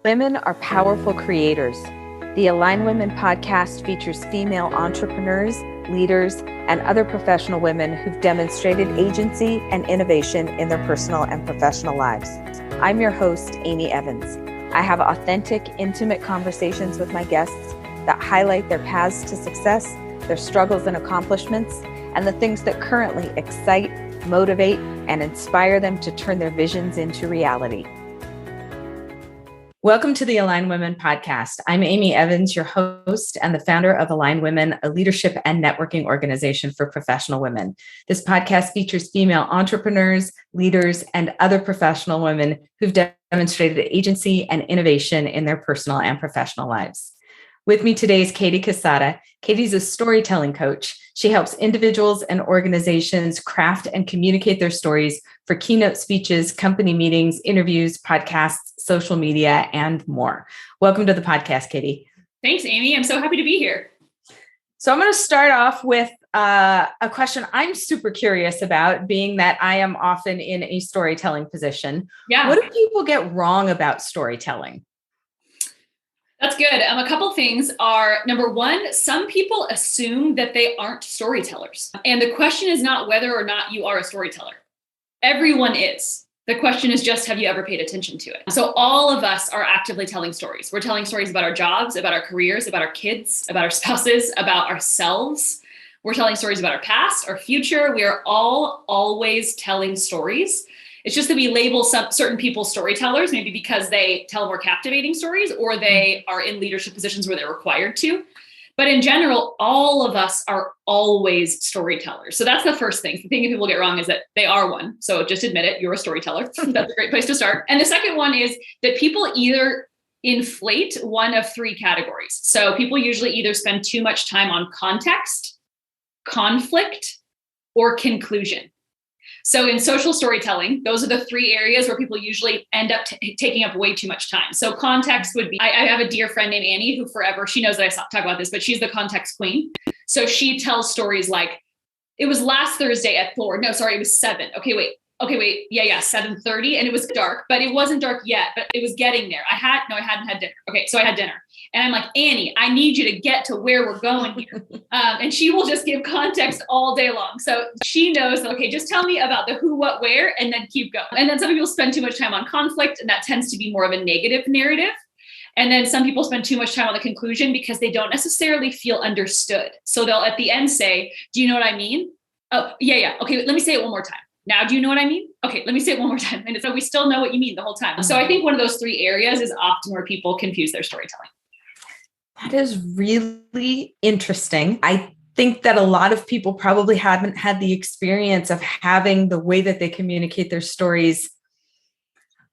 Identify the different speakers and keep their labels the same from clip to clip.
Speaker 1: Women are powerful creators. The Align Women podcast features female entrepreneurs, leaders, and other professional women who've demonstrated agency and innovation in their personal and professional lives. I'm your host, Amy Evans. I have authentic, intimate conversations with my guests that highlight their paths to success, their struggles and accomplishments, and the things that currently excite, motivate, and inspire them to turn their visions into reality. Welcome to the Align Women podcast. I'm Amy Evans, your host and the founder of Align Women, a leadership and networking organization for professional women. This podcast features female entrepreneurs, leaders, and other professional women who've demonstrated agency and innovation in their personal and professional lives. With me today is Katie Quesada. Katie's a storytelling coach. She helps individuals and organizations craft and communicate their stories for keynote speeches, company meetings, interviews, podcasts, social media, and more. Welcome to the podcast, Katie.
Speaker 2: Thanks, Amy. I'm so happy to be here.
Speaker 1: So I'm going to start off with a question I'm super curious about, being that I am often in a storytelling position.
Speaker 2: Yeah.
Speaker 1: What do people get wrong about storytelling?
Speaker 2: That's good. A couple things are, number one, some people assume that they aren't storytellers. And the question is not whether or not you are a storyteller. Everyone is. The question is just, have you ever paid attention to it? So all of us are actively telling stories. We're telling stories about our jobs, about our careers, about our kids, about our spouses, about ourselves. We're telling stories about our past, our future. We are all always telling stories. It's just that we label some certain people storytellers, maybe because they tell more captivating stories or they are in leadership positions where they're required to. But in general, all of us are always storytellers. So that's the first thing. The thing that people get wrong is that they are one. So just admit it, you're a storyteller. That's a great place to start. And the second one is that people either inflate one of three categories. So people usually either spend too much time on context, conflict, or conclusion. So in social storytelling, those are the three areas where people usually end up taking up way too much time. So context would be, I have a dear friend named Annie who forever, she knows that I talk about this, but she's the context queen. So she tells stories like, it was last Thursday at 4. No, sorry, it was 7. Okay, wait. Yeah, 7:30. And it was dark, but it wasn't dark yet, but it was getting there. I hadn't had dinner. Okay, so I had dinner. And I'm like, Annie, I need you to get to where we're going here. And she will just give context all day long. So she knows, okay, just tell me about the who, what, where, and then keep going. And then some people spend too much time on conflict, and that tends to be more of a negative narrative. And then some people spend too much time on the conclusion because they don't necessarily feel understood. So they'll at the end say, do you know what I mean? Oh, yeah. Okay, let me say it one more time. Now, do you know what I mean? Okay, let me say it one more time. And so we still know what you mean the whole time. So I think one of those three areas is often where people confuse their storytelling.
Speaker 1: That is really interesting. I think that a lot of people probably haven't had the experience of having the way that they communicate their stories.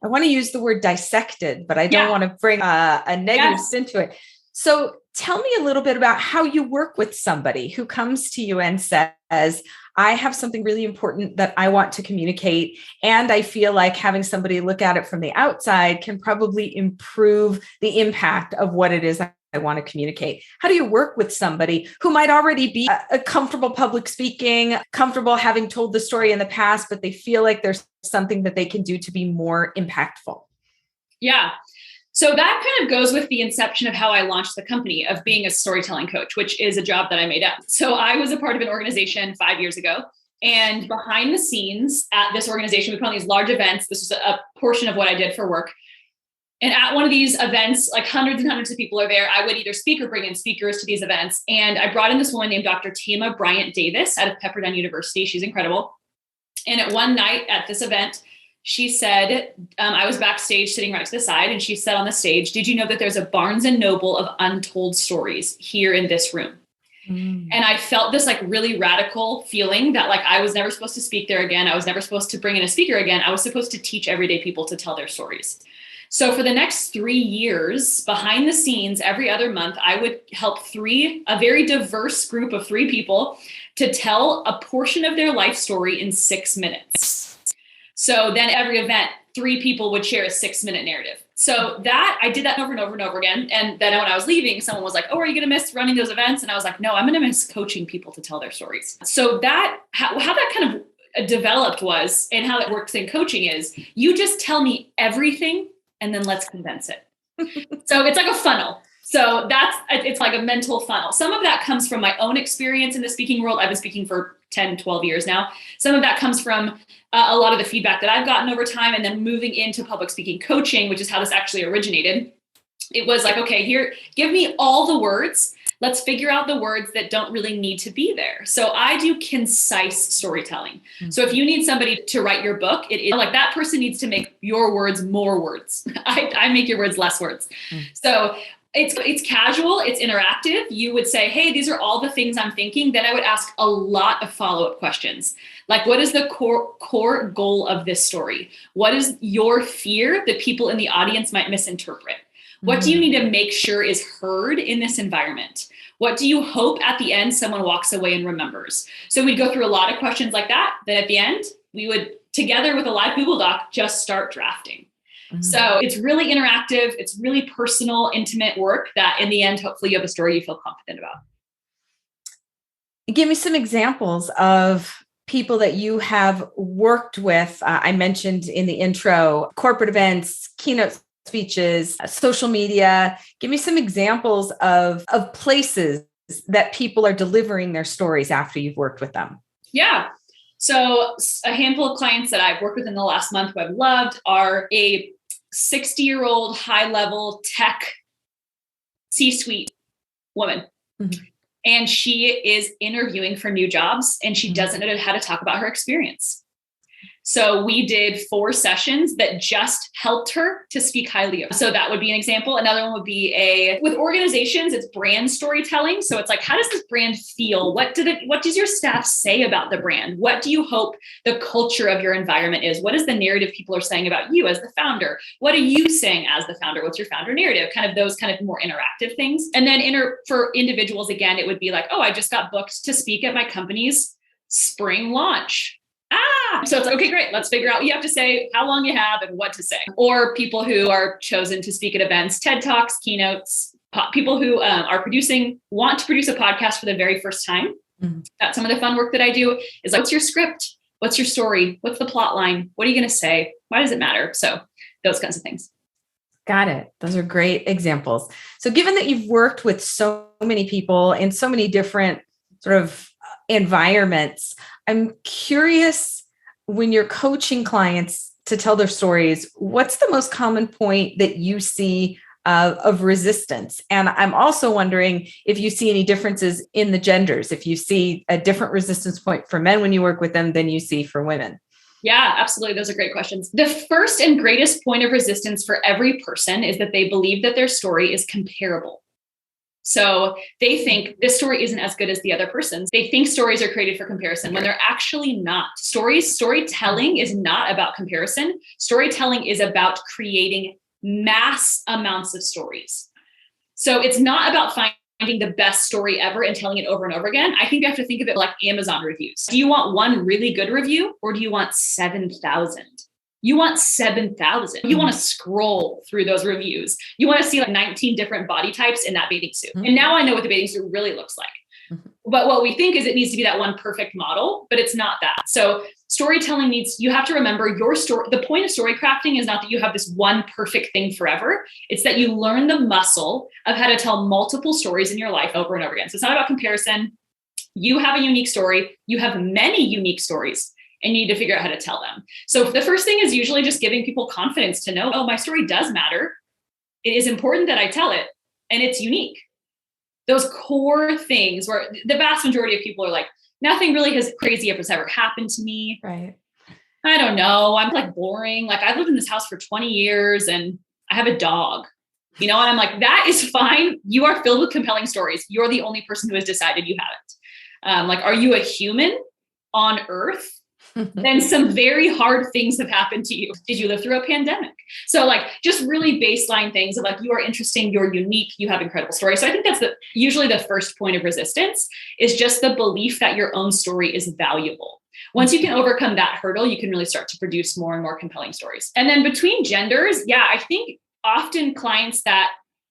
Speaker 1: I want to use the word dissected, but I don't want to bring a negative spin to it. So tell me a little bit about how you work with somebody who comes to you and says, I have something really important that I want to communicate. And I feel like having somebody look at it from the outside can probably improve the impact of what it is I want to communicate. How do you work with somebody who might already be a comfortable public speaking, comfortable having told the story in the past, but they feel like there's something that they can do to be more impactful?
Speaker 2: Yeah. So that kind of goes with the inception of how I launched the company, of being a storytelling coach, which is a job that I made up. So I was a part of an organization 5 years ago, and behind the scenes at this organization, we put on these large events. This was a portion of what I did for work. And at one of these events, like hundreds and hundreds of people are there. I would either speak or bring in speakers to these events. And I brought in this woman named Dr. Tama Bryant Davis out of Pepperdine University. She's incredible. And at one night at this event, she said, I was backstage sitting right to the side, and she said on the stage, did you know that there's a Barnes and Noble of untold stories here in this room? And I felt this like really radical feeling that like I was never supposed to speak there again. I was never supposed to bring in a speaker again. I was supposed to teach everyday people to tell their stories. So for the next 3 years, behind the scenes, every other month, I would help a very diverse group of 3 people to tell a portion of their life story in 6 minutes. So then every event, 3 people would share a 6-minute narrative. So that I did that over and over and over again. And then when I was leaving, someone was like, oh, are you going to miss running those events? And I was like, no, I'm going to miss coaching people to tell their stories. So that how that kind of developed was, and how it works in coaching is, you just tell me everything and then let's condense it. So it's like a funnel. So it's like a mental funnel. Some of that comes from my own experience in the speaking world. I've been speaking for 10, 12 years now. Some of that comes from a lot of the feedback that I've gotten over time. And then moving into public speaking coaching, which is how this actually originated. It was like, okay, here, give me all the words. Let's figure out the words that don't really need to be there. So I do concise storytelling. Mm-hmm. So if you need somebody to write your book, it is like that person needs to make your words more words. I make your words less words. Mm-hmm. So it's casual, it's interactive. You would say, hey, these are all the things I'm thinking. Then I would ask a lot of follow-up questions. Like, what is the core goal of this story? What is your fear that people in the audience might misinterpret? What do you need to make sure is heard in this environment? What do you hope at the end someone walks away and remembers? So we'd go through a lot of questions like that. Then at the end, we would, together with a live Google Doc, just start drafting. Mm-hmm. So it's really interactive. It's really personal, intimate work that in the end, hopefully you have a story you feel confident about.
Speaker 1: Give me some examples of people that you have worked with. I mentioned in the intro, corporate events, keynote speeches, social media. Give me some examples of places that people are delivering their stories after you've worked with them.
Speaker 2: Yeah. So a handful of clients that I've worked with in the last month who I've loved are a 60-year-old high-level tech C-suite woman. Mm-hmm. And she is interviewing for new jobs and she doesn't know how to talk about her experience. So we did 4 sessions that just helped her to speak highly of. So that would be an example. Another one would be with organizations, it's brand storytelling. So it's like, how does this brand feel? What does your staff say about the brand? What do you hope the culture of your environment is? What is the narrative people are saying about you as the founder? What are you saying as the founder? What's your founder narrative? Kind of those kind of more interactive things. And then for individuals, again, it would be like, oh, I just got booked to speak at my company's spring launch. So it's like, okay, great. Let's figure out what you have to say, how long you have, and what to say. Or people who are chosen to speak at events, TED Talks, keynotes, people who want to produce a podcast for the very first time. Mm-hmm. That's some of the fun work that I do is like, what's your script? What's your story? What's the plot line? What are you going to say? Why does it matter? So those kinds of things.
Speaker 1: Got it. Those are great examples. So given that you've worked with so many people in so many different sort of environments, I'm curious, when you're coaching clients to tell their stories, what's the most common point that you see of resistance? And I'm also wondering if you see any differences in the genders, if you see a different resistance point for men when you work with them than you see for women.
Speaker 2: Yeah, absolutely. Those are great questions. The first and greatest point of resistance for every person is that they believe that their story is comparable. So they think this story isn't as good as the other person's. They think stories are created for comparison when they're actually not. Storytelling is not about comparison. Storytelling is about creating mass amounts of stories. So it's not about finding the best story ever and telling it over and over again. I think you have to think of it like Amazon reviews. Do you want one really good review or do you want 7,000? You want 7,000. You want to scroll through those reviews. You want to see like 19 different body types in that bathing suit. Mm-hmm. And now I know what the bathing suit really looks like. Mm-hmm. But what we think is it needs to be that one perfect model, but it's not that. So storytelling you have to remember your story. The point of story crafting is not that you have this one perfect thing forever. It's that you learn the muscle of how to tell multiple stories in your life over and over again. So it's not about comparison. You have a unique story. You have many unique stories. And you need to figure out how to tell them. So the first thing is usually just giving people confidence to know, oh, my story does matter. It is important that I tell it and it's unique. Those core things where the vast majority of people are like, nothing really crazy has ever happened to me.
Speaker 1: Right.
Speaker 2: I don't know. I'm like boring. Like I've lived in this house for 20 years and I have a dog, and I'm like, that is fine. You are filled with compelling stories. You're the only person who has decided you haven't. Like, are you a human on Earth? Then some very hard things have happened to you. Did you live through a pandemic? So like just really baseline things of like, you are interesting, you're unique, you have incredible stories. So I think that's usually the first point of resistance is just the belief that your own story is valuable. Once you can overcome that hurdle, you can really start to produce more and more compelling stories. And then between genders, I think often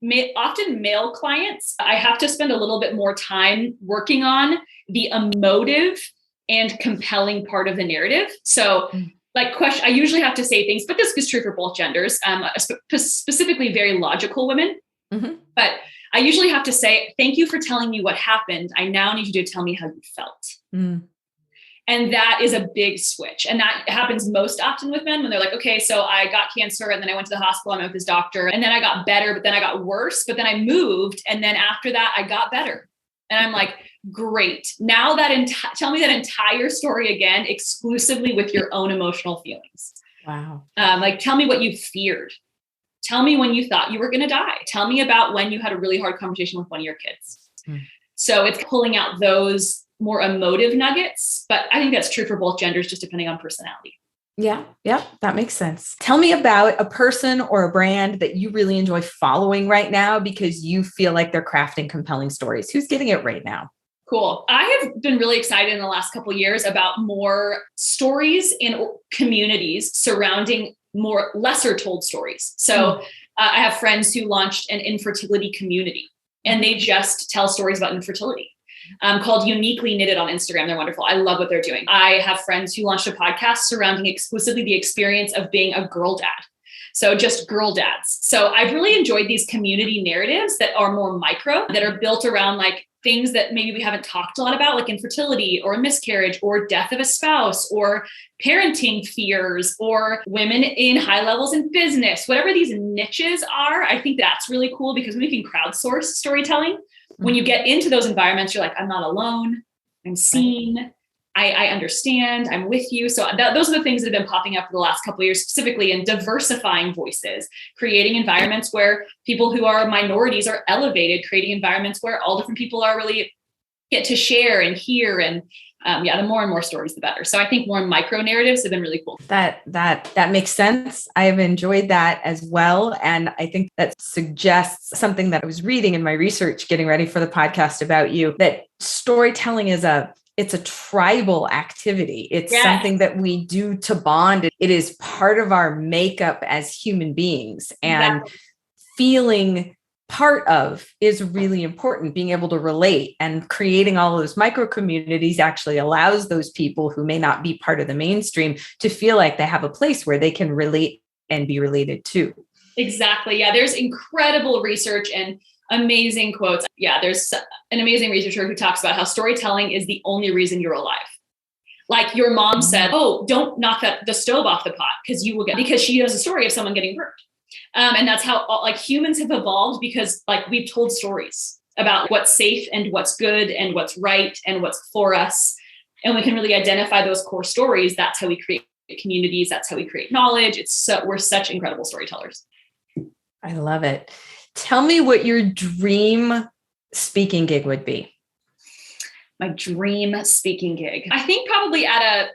Speaker 2: male clients, I have to spend a little bit more time working on the emotive and compelling part of the narrative. So like question, I usually have to say things, but this is true for both genders, specifically very logical women. Mm-hmm. But I usually have to say, thank you for telling me what happened. I now need you to tell me how you felt. Mm. And that is a big switch. And that happens most often with men when they're like, okay, so I got cancer and then I went to the hospital, I met with this doctor and then I got better, but then I got worse, but then I moved. And then after that, I got better. And I'm like, great. Now tell me that entire story again, exclusively with your own emotional feelings.
Speaker 1: Wow.
Speaker 2: Like, tell me what you feared. Tell me when you thought you were going to die. Tell me about when you had a really hard conversation with one of your kids. So it's pulling out those more emotive nuggets, but I think that's true for both genders, just depending on personality.
Speaker 1: Yeah, that makes sense. Tell me about a person or a brand that you really enjoy following right now because you feel like they're crafting compelling stories. Who's getting it right now?
Speaker 2: Cool. I have been really excited in the last couple of years about more stories in communities surrounding more lesser told stories. So I have friends who launched an infertility community and they just tell stories about infertility. Called Uniquely Knitted on Instagram. They're wonderful. I love what they're doing. I have friends who launched a podcast surrounding exclusively the experience of being a girl dad. So just girl dads. So I've really enjoyed these community narratives that are more micro, that are built around like things that maybe we haven't talked a lot about, like infertility or a miscarriage or death of a spouse or parenting fears or women in high levels in business, whatever these niches are. I think that's really cool because we can crowdsource storytelling. When you get into those environments, you're like, I'm not alone. I'm seen. I understand. I'm with you. So those are the things that have been popping up for the last couple of years, specifically in diversifying voices, creating environments where people who are minorities are elevated, creating environments where all different people are really get to share and hear. And the more and more stories, the better. So I think more micro narratives have been really cool.
Speaker 1: That makes sense. I've enjoyed that as well. And I think that suggests something that I was reading in my research, getting ready for the podcast about you, that storytelling is it's a tribal activity. It's something that we do to bond. It is part of our makeup as human beings, and feeling part of is really important. Being able to relate and creating all those micro communities actually allows those people who may not be part of the mainstream to feel like they have a place where they can relate and be related to.
Speaker 2: Exactly. Yeah. There's incredible research and amazing quotes. Yeah. There's an amazing researcher who talks about how storytelling is the only reason you're alive. Like your mom said, oh, don't knock the stove off the pot because she knows a story of someone getting burnt. And that's how like humans have evolved, because like we've told stories about what's safe and what's good and what's right and what's for us. And we can really identify those core stories. That's how we create communities. That's how we create knowledge. We're such incredible storytellers.
Speaker 1: I love it. Tell me what your dream speaking gig would be.
Speaker 2: My dream speaking gig. I think probably at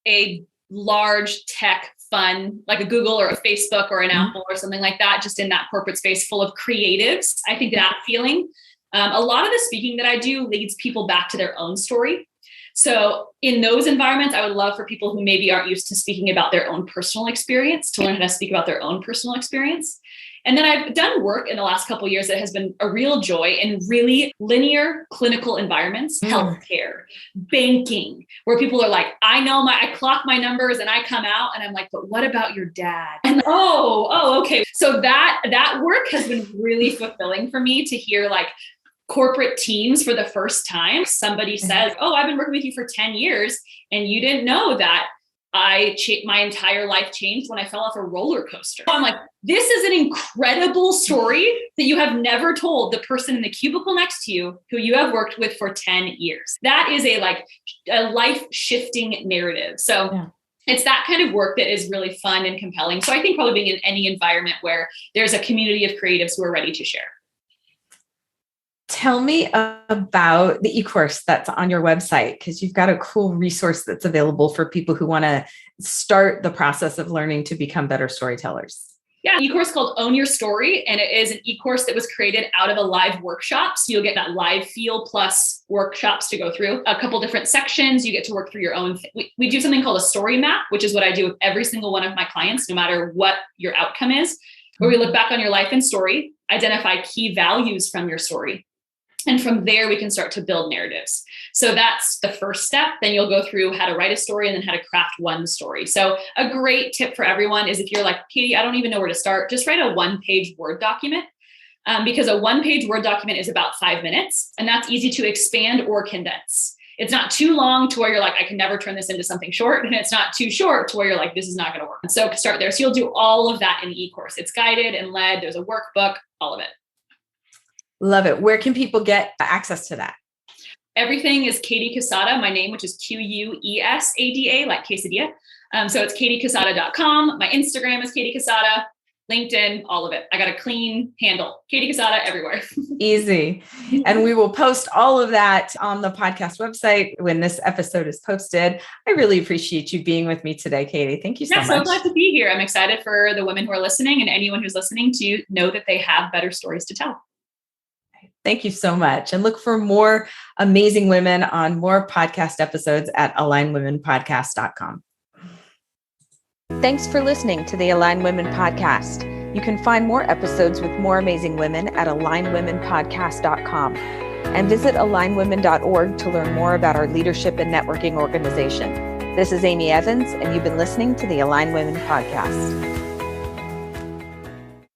Speaker 2: a large tech fun, like a Google or a Facebook or an Apple or something like that, just in that corporate space full of creatives. I think that feeling, a lot of the speaking that I do leads people back to their own story. So in those environments, I would love for people who maybe aren't used to speaking about their own personal experience to learn how to speak about their own personal experience. And then I've done work in the last couple of years that has been a real joy in really linear clinical environments, healthcare, banking, where people are like, I clock my numbers and I come out and I'm like, but what about your dad? And okay. So that work has been really fulfilling for me to hear like corporate teams for the first time. Somebody says, oh, I've been working with you for 10 years and you didn't know that my entire life changed when I fell off a roller coaster. I'm like, this is an incredible story that you have never told the person in the cubicle next to you who you have worked with for 10 years. That is a life-shifting narrative. So it's that kind of work that is really fun and compelling. So I think probably being in any environment where there's a community of creatives who are ready to share.
Speaker 1: Tell me about the e-course that's on your website, because you've got a cool resource that's available for people who want to start the process of learning to become better storytellers.
Speaker 2: Yeah, e-course called Own Your Story. And it is an e-course that was created out of a live workshop. So you'll get that live feel plus workshops to go through a couple different sections. You get to work through your own. We do something called a story map, which is what I do with every single one of my clients, no matter what your outcome is, where we look back on your life and story, identify key values from your story, And from there, we can start to build narratives. So that's the first step. Then you'll go through how to write a story and then how to craft one story. So a great tip for everyone is, if you're like, Katie, I don't even know where to start, just write a 1-page Word document. Because a 1-page Word document is about 5 minutes, and that's easy to expand or condense. It's not too long to where you're like, I can never turn this into something short. And it's not too short to where you're like, this is not going to work. So start there. So you'll do all of that in the e-course. It's guided and led. There's a workbook, all of it.
Speaker 1: Love it. Where can people get access to that?
Speaker 2: Everything is Katie Quesada, my name, which is Quesada, like quesadilla. So it's katiequesada.com. My Instagram is Katie Quesada, LinkedIn, all of it. I got a clean handle, Katie Quesada everywhere.
Speaker 1: Easy. And we will post all of that on the podcast website when this episode is posted. I really appreciate you being with me today, Katie. Thank you so much.
Speaker 2: So glad to be here. I'm excited for the women who are listening and anyone who's listening to know that they have better stories to tell.
Speaker 1: Thank you so much. And look for more amazing women on more podcast episodes at alignwomenpodcast.com. Thanks for listening to the Align Women Podcast. You can find more episodes with more amazing women at alignwomenpodcast.com and visit alignwomen.org to learn more about our leadership and networking organization. This is Amy Evans, and you've been listening to the Align Women Podcast.